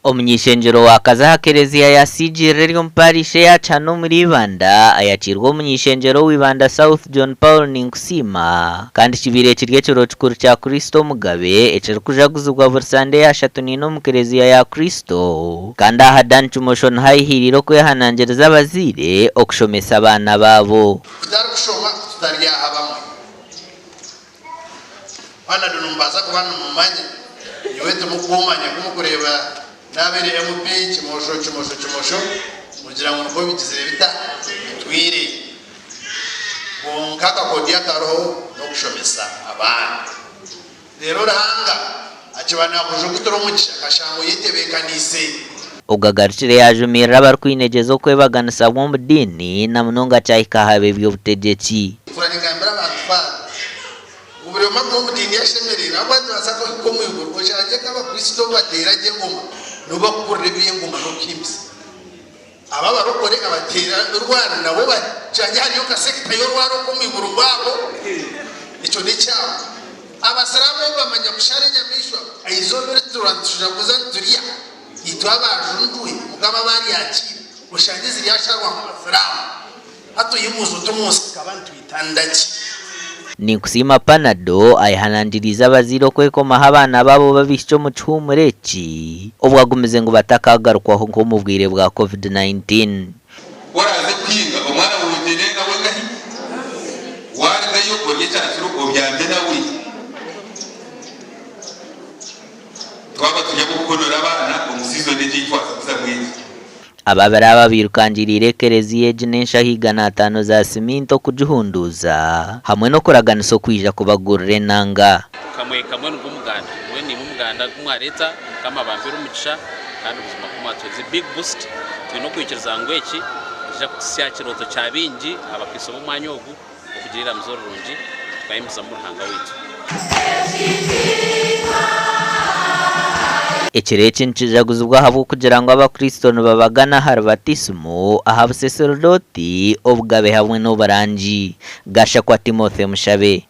Omunyishenjero wakazaha kereziya ya CGR ryo mparishe yaca no muri Banda ayakirwa omunyishenjero w'Ibanda South John Paul Ninkusima kandi kibire kirye kiro kikuru kya Kristo Mugabe ekiri kujaguzibwa buri Sunday ya 3 mu kereziya ya Kristo kandi ahadan promotion hayihiriro kwehanangereza abazire okushomesa abana babo kushoma tutarya abamwe bana dunumbaza ku bantu mumanye niwete mukumanya kumukureba nabere MP kimosho mugira ngo ko bigize bita twire nkaka kodi yakaroho no kushomesa abana rero rahanga akibana kujugutoro muci akashango yitebekanise ugagarukire yajumirira barkwinegezo kwebaganisa mu dini na munonga cyahika habe by'ubutegetsi kurangambira abantu ubure mu dini yashemerera abantu basako ko mu yurwo cyanje kaba Kristo bateraje ngoma nuba kurebiye ngoma no kimse aba barokore abatera urwana nabo bacanye hariyo ka sector yo rwaro ko mu yurwo babo icyo ni cyabo abasaramu bamanya kushare nyamishwa ayizobere turantuja kuzanturiya itwaba junduwe mugaba bari yakira ushangize ryasharwa abasaramu hato yimuzo tumunsi kabantu itandaki Ninkusima Panado ayihanandiriza abaziro kwekoma abana babo babisho mu cyumureki obwagumeze ngo batakagarukwaho nko mu bwire bwa COVID-19 waraze kwinga umwana w'ubugene nawe gahi wari nayo konye cyakiro obyambe nawe twaba tujya gukonora abana umusizo ndetse yitwaza kuzamwezi ababaraba birukangirire kereziya jinesha higana 5 za siminto kujuhunduza hamwe no kuraganiso kwija kubagurire nanga kamwe n'umuganda we ni umuganda kumwareta kama bambira umugisha kandi ubuzima kumatozi big boost twino kwikiriza ngweki ija kutisya kiroto cya bingi abakiso mu manyogu okugirira muzorunji twayimisa mu ruhanga witu Ekireke ncijaguzibwa habo kugira ngo abakristo babagana harbatismo ahabuseserdoti obgabe hamwe no barangi gasha kwa Timothy Mushabe.